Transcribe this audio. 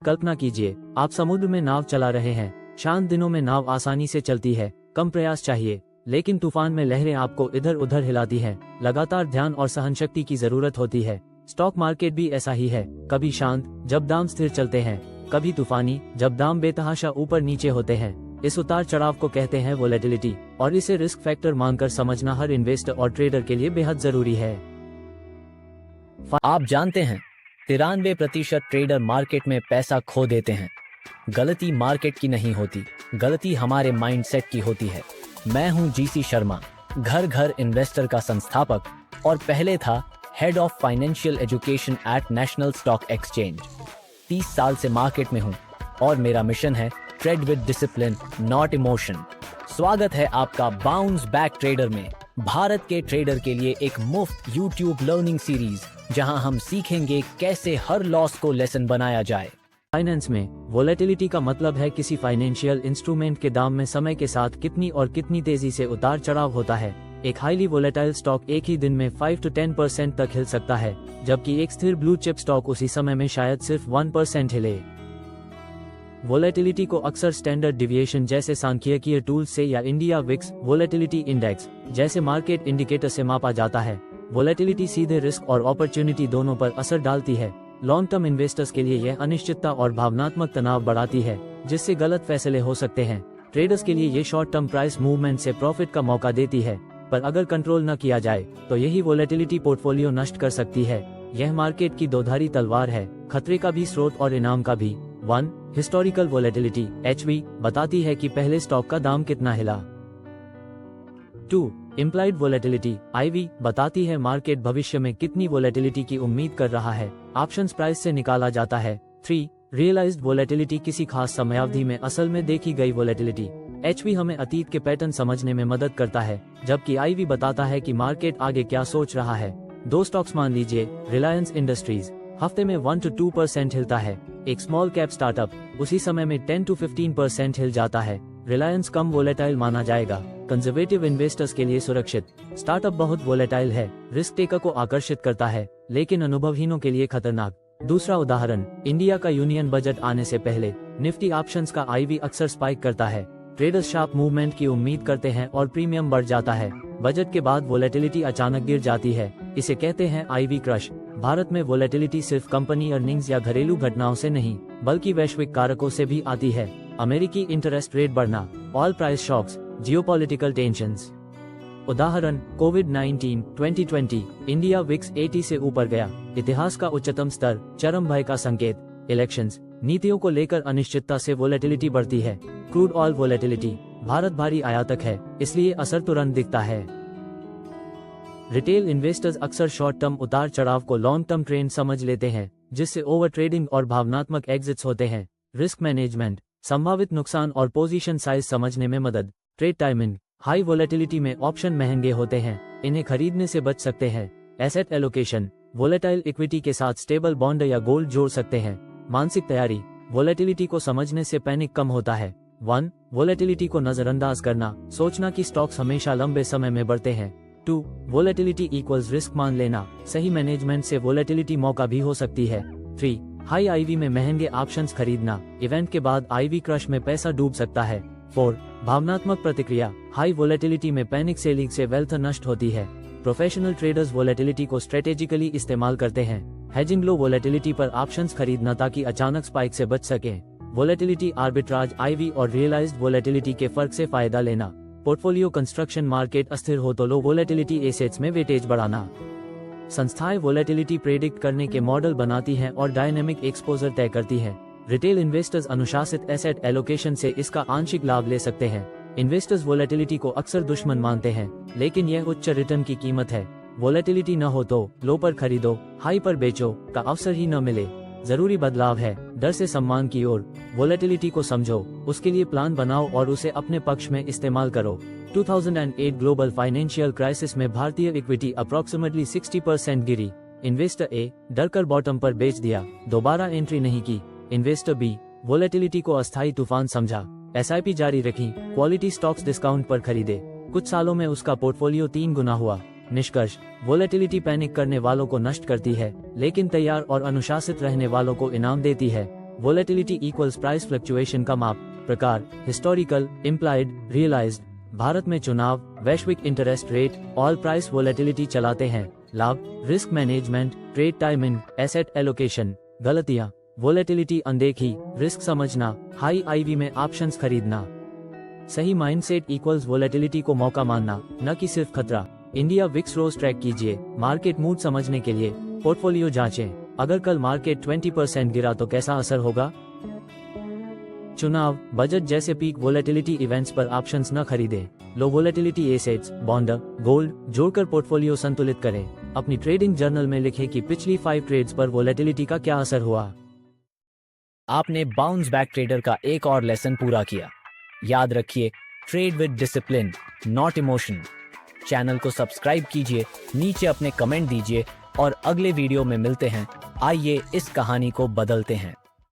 कल्पना कीजिए, आप समुद्र में नाव चला रहे हैं। शांत दिनों में नाव आसानी से चलती है, कम प्रयास चाहिए, लेकिन तूफान में लहरें आपको इधर उधर हिलाती हैं। लगातार ध्यान और सहनशक्ति की जरूरत होती है। स्टॉक मार्केट भी ऐसा ही है, कभी शांत जब दाम स्थिर चलते हैं, कभी तूफानी जब दाम बेतहाशा ऊपर नीचे होते हैं। इस उतार चढ़ाव को कहते हैं वोलेटिलिटी, और इसे रिस्क फैक्टर मानकर समझना हर इन्वेस्टर और ट्रेडर के लिए बेहद जरूरी है। आप जानते हैं 93% ट्रेडर मार्केट में पैसा खो देते हैं। गलती मार्केट की नहीं होती, गलती हमारे माइंडसेट की होती है। मैं हूं जीसी शर्मा, घर घर इन्वेस्टर का संस्थापक, और पहले था head of financial education at national stock exchange. 30 साल से मार्केट में हूं और मेरा मिशन है trade with discipline, not emotion. स्वागत है आपका बाउंस बैक ट्रेडर में, भारत के ट्रेडर के लिए एक मुफ्त यूट्यूब लर्निंग सीरीज जहां हम सीखेंगे कैसे हर लॉस को लेसन बनाया जाए। फाइनेंस में वोलेटिलिटी का मतलब है किसी फाइनेंशियल इंस्ट्रूमेंट के दाम में समय के साथ कितनी तेजी से उतार चढ़ाव होता है। एक हाईली वोलेटाइल स्टॉक एक ही दिन में 5 to 10% तक हिल सकता है, जबकि एक स्थिर ब्लू चिप स्टॉक उसी समय में शायद सिर्फ 1% हिले। वोलेटिलिटी को अक्सर स्टैंडर्ड डिविएशन जैसे सांख्यिकीय टूल्स से या इंडिया विक्स वोलेटिलिटी इंडेक्स जैसे मार्केट इंडिकेटर से मापा जाता है। वोलेटिलिटी सीधे रिस्क और अपॉर्चुनिटी दोनों पर असर डालती है। लॉन्ग टर्म इन्वेस्टर्स के लिए यह अनिश्चितता और भावनात्मक तनाव बढ़ाती है, जिससे गलत फैसले हो सकते हैं। ट्रेडर्स के लिए ये शॉर्ट टर्म प्राइस मूवमेंट से प्रॉफिट का मौका देती है, पर अगर कंट्रोल न किया जाए तो यही वोलेटिलिटी पोर्टफोलियो नष्ट कर सकती है। यह मार्केट की दोधारी तलवार है, खतरे का भी स्रोत और इनाम का भी। 1. हिस्टोरिकल वोलेटिलिटी (HV) बताती है कि पहले स्टॉक का दाम कितना हिला। 2. इम्प्लाइड वोलेटिलिटी (IV) बताती है मार्केट भविष्य में कितनी वोलेटिलिटी की उम्मीद कर रहा है। ऑप्शंस प्राइस से निकाला जाता है। 3. रियलाइज्ड वोलेटिलिटी किसी खास समयावधि में असल में देखी गई वोलेटिलिटी। HV हमें अतीत के पैटर्न समझने में मदद करता है, जबकि IV बताता है कि मार्केट आगे क्या सोच रहा है। 2 स्टॉक्स मान लीजिए, रिलायंस इंडस्ट्रीज हफ्ते में 1 to 2% हिलता है। एक स्मॉल कैप स्टार्टअप उसी समय में 10 to 15% हिल जाता है। रिलायंस कम वोलेटाइल माना जाएगा, कंजर्वेटिव इन्वेस्टर्स के लिए सुरक्षित। स्टार्टअप बहुत वोलेटाइल है, रिस्क टेकर को आकर्षित करता है, लेकिन अनुभवहीनों के लिए खतरनाक। दूसरा उदाहरण, इंडिया का यूनियन बजट आने से पहले निफ्टी ऑप्शंस का IV अक्सर स्पाइक करता है। ट्रेडर्स शार्प मूवमेंट की उम्मीद करते हैं और प्रीमियम बढ़ जाता है। बजट के बाद वोलेटिलिटी अचानक गिर जाती है, इसे कहते हैं IV क्रश। भारत में वोलेटिलिटी सिर्फ कंपनी अर्निंग्स या घरेलू घटनाओं से नहीं, बल्कि वैश्विक कारकों से भी आती है। अमेरिकी इंटरेस्ट रेट बढ़ना, oil price shocks, geopolitical tensions. उदाहरण, कोविड-19 2020, इंडिया विक्स 80 से ऊपर गया, इतिहास का उच्चतम स्तर, चरम भय का संकेत। इलेक्शंस, नीतियों को लेकर अनिश्चितता से वोलेटिलिटी बढ़ती है। क्रूड ऑयल वोलेटिलिटी, भारत भारी आयातक है, इसलिए असर तुरंत दिखता है। रिटेल इन्वेस्टर्स अक्सर शॉर्ट टर्म उतार चढ़ाव को लॉन्ग टर्म ट्रेंड समझ लेते हैं, जिससे ओवर ट्रेडिंग और भावनात्मक एग्जिट्स होते हैं। रिस्क मैनेजमेंट, संभावित नुकसान और पोजीशन साइज समझने में मदद। ट्रेड टाइमिंग, हाई वोलेटिलिटी में ऑप्शन महंगे होते हैं, इन्हें खरीदने से बच सकते हैं। एसेट एलोकेशन, वोलेटाइल इक्विटी के साथ स्टेबल बॉन्ड या गोल्ड जोड़ सकते हैं। मानसिक तैयारी, वोलेटिलिटी को समझने से पैनिक कम होता है। 1. वोलेटिलिटी को नजरअंदाज करना, सोचना कि स्टॉक्स हमेशा लंबे समय में बढ़ते हैं। 2. वोलेटिलिटी इक्वल्स रिस्क मान लेना, सही मैनेजमेंट से वोलेटिलिटी मौका भी हो सकती है। 3. हाई IV में महंगे ऑप्शंस खरीदना, इवेंट के बाद IV क्रश में पैसा डूब सकता है। 4. भावनात्मक प्रतिक्रिया, हाई वोलेटिलिटी में पैनिक सेलिंग से वेल्थ नष्ट होती है। प्रोफेशनल ट्रेडर्स वोलेटिलिटी को स्ट्रेटेजिकली इस्तेमाल करते हैं। हेजिंग, लो वोलेटिलिटी पर ऑप्शंस खरीदना ताकि अचानक स्पाइक से बच सकें। वोलेटिलिटी आर्बिट्राज, IV और रियलाइज्ड वोलेटिलिटी के फर्क से फायदा लेना। पोर्टफोलियो कंस्ट्रक्शन, मार्केट अस्थिर हो तो लो वोलेटिलिटी एसेट्स में वेटेज बढ़ाना। संस्थाएं वोलेटिलिटी प्रेडिक्ट करने के मॉडल बनाती हैं और डायनेमिक एक्सपोजर तय करती हैं। रिटेल इन्वेस्टर्स अनुशासित एसेट एलोकेशन से इसका आंशिक लाभ ले सकते हैं। इन्वेस्टर्स वोलेटिलिटी को अक्सर दुश्मन मानते हैं, लेकिन यह उच्च रिटर्न की कीमत है। वोलेटिलिटी न हो तो लो पर खरीदो, हाई पर बेचो का अवसर ही न मिले। जरूरी बदलाव है, डर से सम्मान की ओर। वोलेटिलिटी को समझो, उसके लिए प्लान बनाओ और उसे अपने पक्ष में इस्तेमाल करो। 2008 ग्लोबल फाइनेंशियल क्राइसिस में भारतीय इक्विटी अप्रोक्सीमेटली 60% गिरी। इन्वेस्टर ए डर कर बॉटम पर बेच दिया, दोबारा एंट्री नहीं की। इन्वेस्टर बी वोलेटिलिटी को अस्थायी तूफान समझा, SIP जारी रखी, क्वालिटी स्टॉक्स डिस्काउंट पर खरीदे। कुछ सालों में उसका पोर्टफोलियो 3 गुना हुआ। निष्कर्ष, वोलेटिलिटी पैनिक करने वालों को नष्ट करती है, लेकिन तैयार और अनुशासित रहने वालों को इनाम देती है। वोलेटिलिटी इक्वल्स प्राइस फ्लक्चुएशन का माप। प्रकार हिस्टोरिकल, इम्प्लाइड, रियलाइज्ड। भारत में चुनाव, वैश्विक interest rate, all price volatility चलाते हैं। लाभ risk management, trade timing, asset allocation. गलतियां वोलेटिलिटी अनदेखी, रिस्क समझना, हाई आईवी में ऑप्शंस खरीदना। सही माइंडसेट इक्वल्स वोलेटिलिटी को मौका मानना, न कि सिर्फ खतरा। इंडिया विक्स रोज ट्रैक कीजिए, मार्केट मूड समझने के लिए। पोर्टफोलियो जांचें, अगर कल मार्केट 20% गिरा तो कैसा असर होगा। चुनाव, बजट जैसे पीक वोलेटिलिटी इवेंट्स पर ऑप्शंस न खरीदें। लो वोलेटिलिटी एसेट्स, बॉन्ड, गोल्ड जोड़कर पोर्टफोलियो संतुलित करें। अपनी ट्रेडिंग जर्नल में लिखें कि पिछली 5 ट्रेड्स पर वोलेटिलिटी का क्या असर हुआ। आपने बाउंस बैक ट्रेडर का एक और लेसन पूरा किया। याद रखिए, trade with discipline, not emotion. Channel को सब्सक्राइब कीजिए, नीचे अपने कमेंट दीजिए और अगले वीडियो में मिलते हैं। आइए इस कहानी को बदलते हैं।